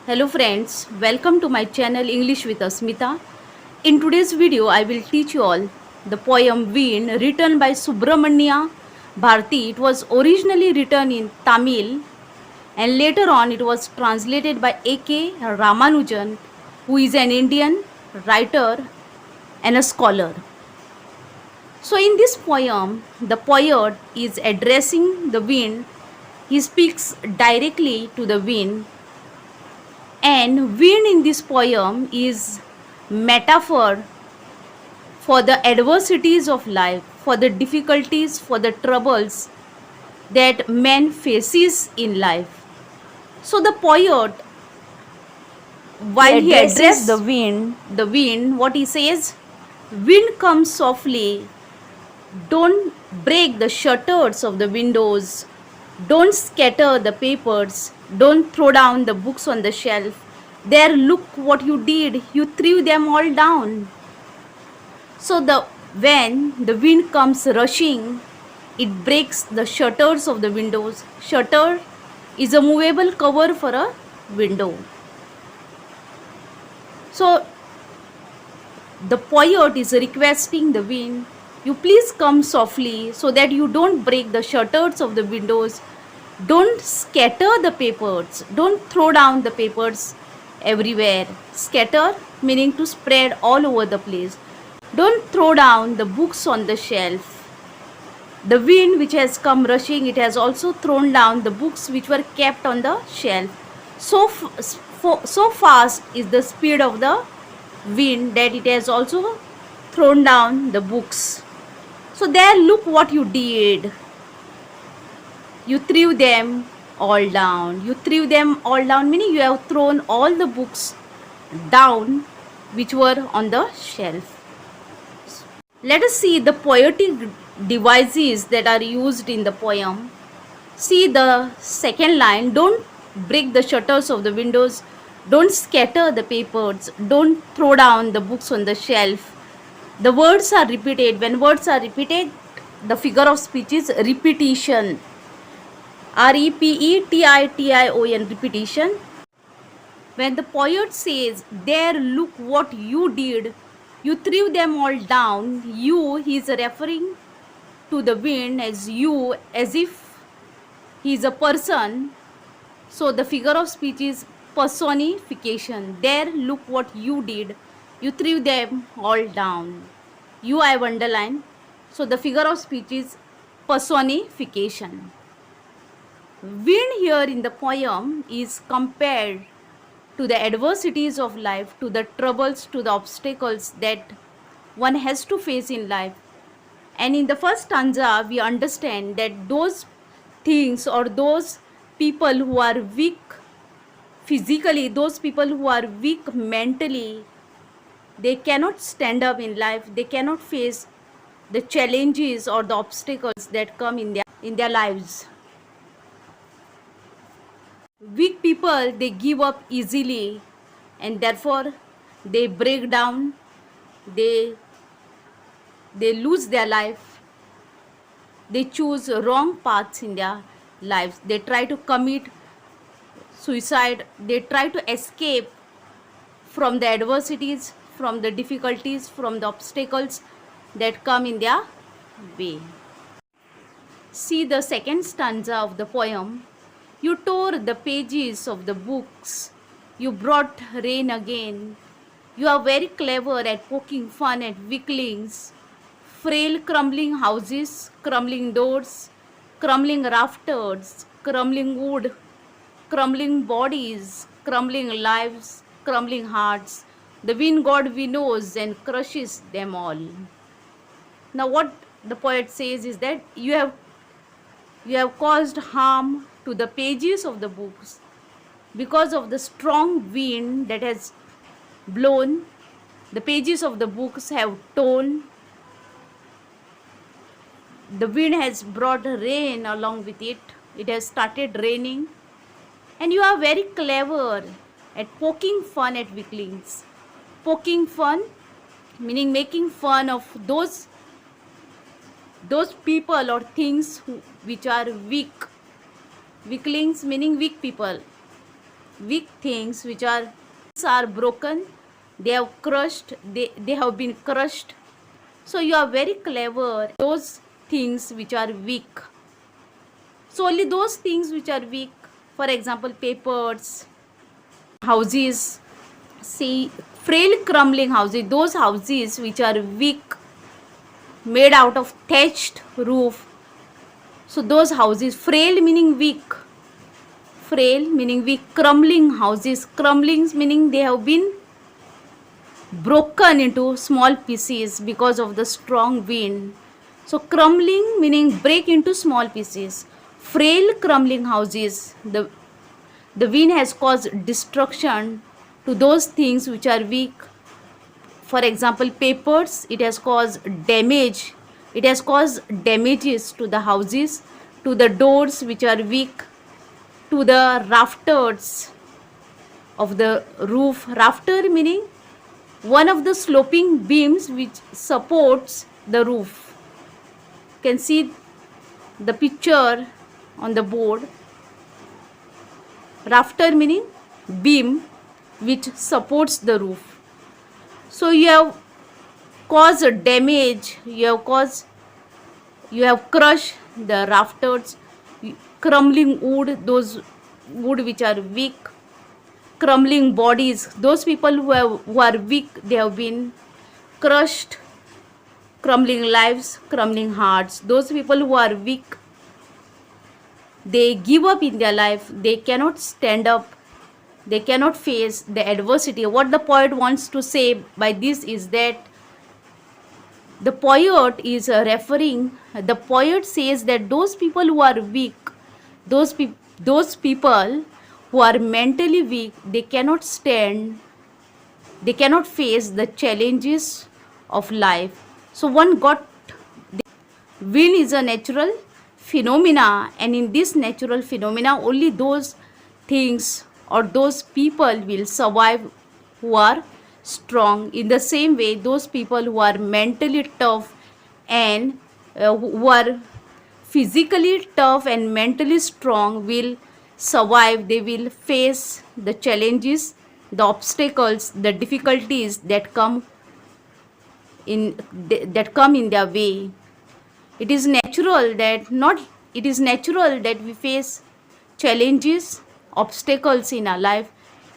Hello friends, welcome to my channel English with Asmita. In today's video, I will teach you all the poem Veen written by Subramanya Bharati. It was originally written in Tamil and later on it was translated by A.K. Ramanujan, who is an Indian writer and a scholar. So in this poem, the poet is addressing the wind. He speaks directly to the wind, and wind in this poem is metaphor for the adversities of life, for the difficulties, for the troubles that man faces in life. So the poet, while he addresses the wind, what he says, wind comes softly, don't break the shutters of the windows, don't scatter the papers, don't throw down the books on the shelf. There, look what you did, you threw them all down. So when the wind comes rushing, it breaks the shutters of the windows. Shutter is a movable cover for a window. So the poet is requesting the wind, you please come softly so that you don't break the shutters of the windows, don't scatter the papers, don't throw down the papers everywhere. Scatter meaning to spread all over the place. Don't throw down the books on the shelf. The wind which has come rushing, it has also thrown down the books which were kept on the shelf. So fast is the speed of the wind that it has also thrown down the books. So there, look what you did. You threw them all down. You threw them all down, meaning you have thrown all the books down which were on the shelf. Let us see the poetic devices that are used in the poem. See the second line, don't break the shutters of the windows, don't scatter the papers, don't throw down the books on the shelf. The words are repeated. When words are repeated, the figure of speech is repetition. R-E-P-E-T-I-T-I-O-N, repetition. When the poet says, there, look what you did, you threw them all down, you, he is referring to the wind as you, as if he is a person. So the figure of speech is personification. There, look what you did, you threw them all down. You I have underlined. So the figure of speech is personification. Wind here in the poem is compared to the adversities of life, to the troubles, to the obstacles that one has to face in life. And in the first stanza, we understand that those things or those people who are weak physically, those people who are weak mentally, they cannot stand up in life, they cannot face the challenges or the obstacles that come in their lives. Weak people, they give up easily and therefore they break down, they lose their life, they choose wrong paths in their lives, they try to commit suicide, they try to escape from the adversities, from the difficulties, from the obstacles that come in their way. See the second stanza of the poem. You tore the pages of the books, you brought rain again. You are very clever at poking fun at weaklings, frail crumbling houses, crumbling doors, crumbling rafters, crumbling wood, crumbling bodies, crumbling lives, crumbling hearts. The wind god winnows and crushes them all. Now what the poet says is that you have caused harm to the pages of the books because of the strong wind that has blown. The pages of the books have torn. The wind has brought rain along with it. It has started raining. And you are very clever at poking fun at weaklings. Poking fun meaning making fun of those people or things which are weak. Weaklings meaning weak people. weak things which are broken, they have crushed, they have been crushed. So you are very clever. Those things which are weak. So only those things which are weak, for example, papers, houses, see, frail crumbling houses, those houses which are weak, made out of thatched roof. So those houses, frail meaning weak, crumbling houses, crumblings meaning they have been broken into small pieces because of the strong wind. So crumbling meaning break into small pieces. Frail crumbling houses, the wind has caused destruction to those things which are weak. For example, papers, it has caused damage. It has caused damages to the houses, to the doors which are weak, to the rafters of the roof. Rafter meaning one of the sloping beams which supports the roof. You can see the picture on the board. Rafter meaning beam which supports the roof. So you have caused damage, you have crushed the rafters, crumbling wood, those wood which are weak, crumbling bodies, those people who are weak, they have been crushed, crumbling lives, crumbling hearts. Those people who are weak, they give up in their life, they cannot stand up, they cannot face the adversity. What the poet wants to say by this is that the poet says that those people who are weak, those people who are mentally weak, they cannot stand, they cannot face the challenges of life. So one got, wind is a natural phenomena, and in this natural phenomena only those things or those people will survive who are strong. In the same way, those people who are mentally tough and who are physically tough and mentally strong will survive. They will face the challenges, the obstacles, the difficulties that come in their way. It is natural that we face challenges, obstacles in our life.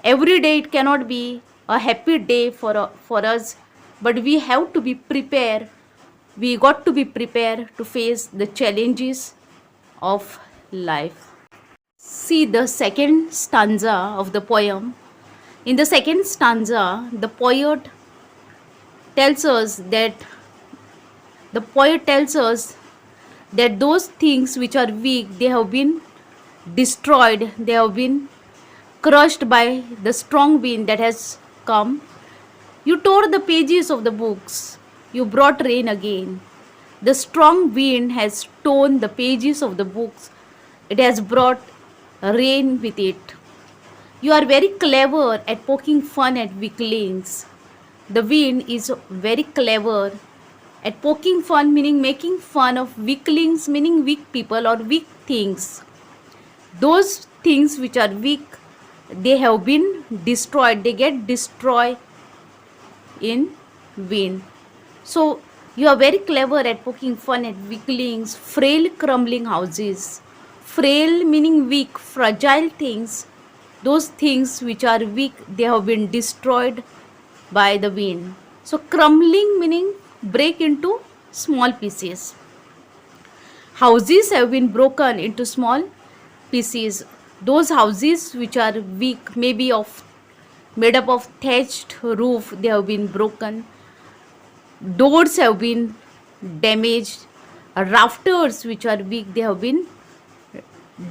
Every day it cannot be a happy day for us, but we have to be prepared. We got to be prepared to face the challenges of life. See the second stanza of the poem. In the second stanza, the poet tells us that those things which are weak, they have been destroyed, they have been crushed by the strong wind that has come. You tore the pages of the books, you brought rain again. The strong wind has torn the pages of the books, it has brought rain with it. You are very clever at poking fun at weaklings. The wind is very clever at poking fun, meaning making fun of weaklings, meaning weak people or weak things. Those things which are weak, they have been destroyed, they get destroyed in wind. So you are very clever at poking fun at weaklings, frail crumbling houses. Frail meaning weak, fragile things. Those things which are weak, they have been destroyed by the wind. So crumbling meaning break into small pieces. Houses have been broken into small pieces. Those houses which are weak, maybe made up of thatched roof, they have been broken. Doors have been damaged. Rafters which are weak, they have been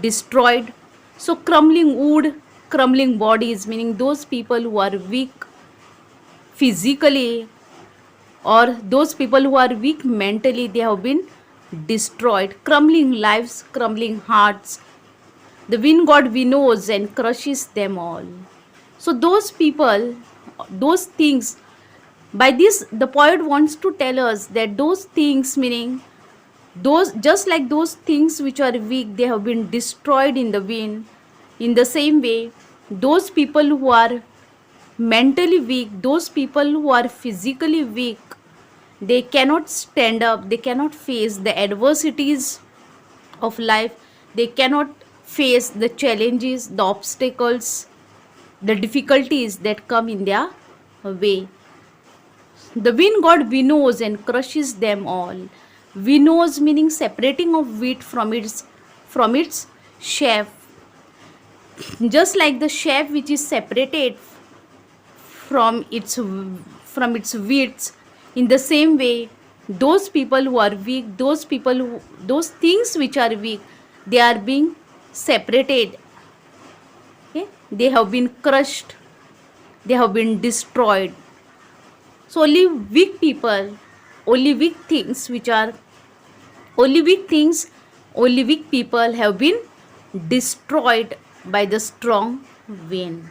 destroyed. So crumbling wood, crumbling bodies, meaning those people who are weak physically or those people who are weak mentally, they have been destroyed. Crumbling lives, crumbling hearts. The wind god winnows and crushes them all. So those people, those things, by this the poet wants to tell us that those things, meaning those, just like those things which are weak, they have been destroyed in the wind. In the same way, Those people who are mentally weak, those people who are physically weak, they cannot stand up, they cannot face the adversities of life, they cannot face the challenges, the obstacles, the difficulties that come in their way. The wind god winnows and crushes them all. Winnows meaning separating of wheat from its chaff. Just like the chaff which is separated from its wheats, in the same way, those people who are weak, those things which are weak, they are being separated. Okay? They have been crushed, they have been destroyed. So only weak people, only weak things which are only weak things, only weak people have been destroyed by the strong wind.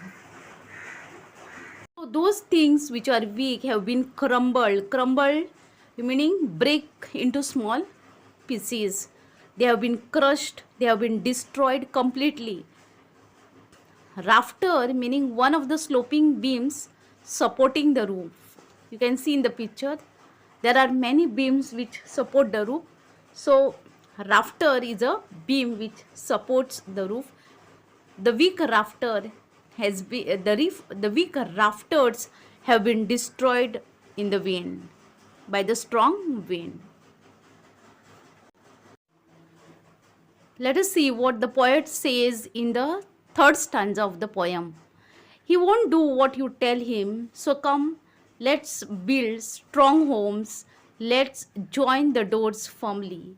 So those things which are weak have been crumbled. Crumbled meaning break into small pieces. They have been crushed, they have been destroyed completely. Rafter meaning one of the sloping beams supporting the roof. You can see in the picture there are many beams which support the roof. So rafter is a beam which supports the roof. The weak rafter has been the weak rafters have been destroyed in the wind by the strong wind. Let us see what the poet says in the third stanza of the poem. He won't do what you tell him, so come, let's build strong homes, let's join the doors firmly.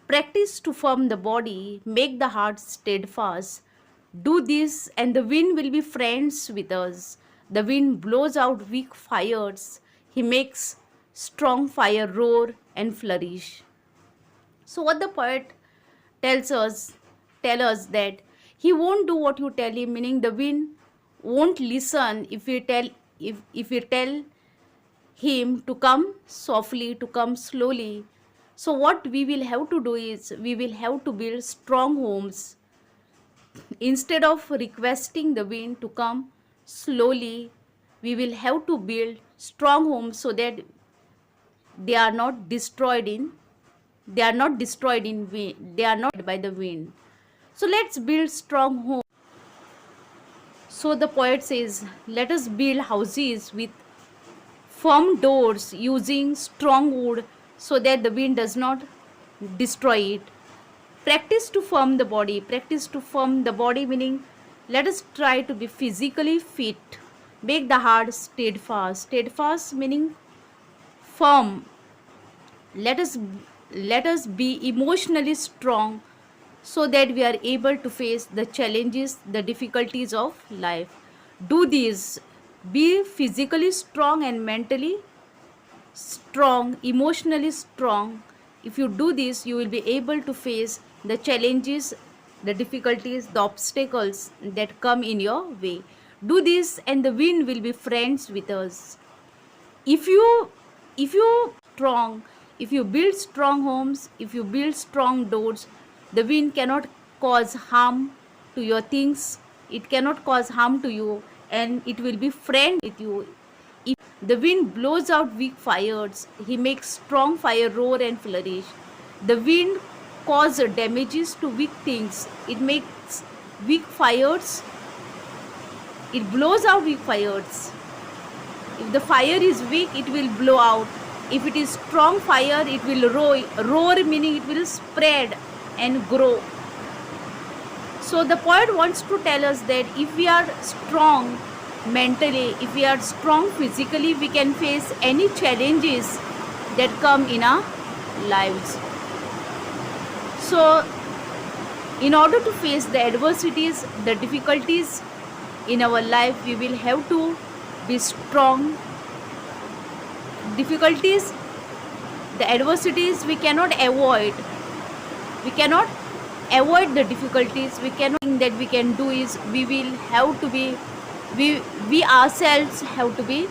Practice to firm the body, make the heart steadfast. Do this, and the wind will be friends with us. The wind blows out weak fires, he makes strong fire roar and flourish. So what the poet tells us tell us that he won't do what you tell him, meaning the wind won't listen if we tell him to come softly, to come slowly. So what we will have to do is we will have to build strong homes. Instead of requesting the wind to come slowly, we will have to build strong homes so that they are not destroyed in wind, they are not by the wind. So let's build strong homes. So the poet says, let us build houses with firm doors using strong wood so that the wind does not destroy it. Practice to firm the body. Practice to firm the body meaning let us try to be physically fit. Make the heart steadfast. Steadfast meaning firm. Let us be emotionally strong so that we are able to face the challenges, the difficulties of life. Do this. Be physically strong and mentally strong, emotionally strong. If you do this, you will be able to face the challenges, the difficulties, the obstacles that come in your way. Do this, and the wind will be friends with us. If you strong, if you build strong homes, if you build strong doors, the wind cannot cause harm to your things. It cannot cause harm to you, and it will be friend with you. If the wind blows out weak fires, he makes strong fire roar and flourish. The wind causes damages to weak things. It makes weak fires. It blows out weak fires. If the fire is weak, it will blow out. If it is strong fire, it will roar meaning it will spread and grow. So the poet wants to tell us that if we are strong mentally, if we are strong physically, we can face any challenges that come in our lives. So in order to face the adversities, the difficulties in our life, we will have to be strong. Difficulties, the adversities we cannot avoid. We cannot avoid the difficulties. We cannot think that we can do is we will have to be we ourselves have to be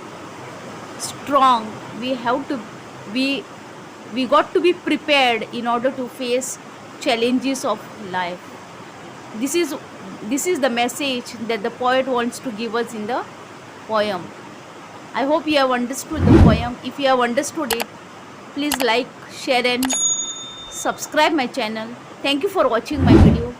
strong. We got to be prepared in order to face challenges of life. This is This is the message that the poet wants to give us in the poem. I hope you have understood the poem. If you have understood it, please like, share and subscribe my channel. Thank you for watching my video.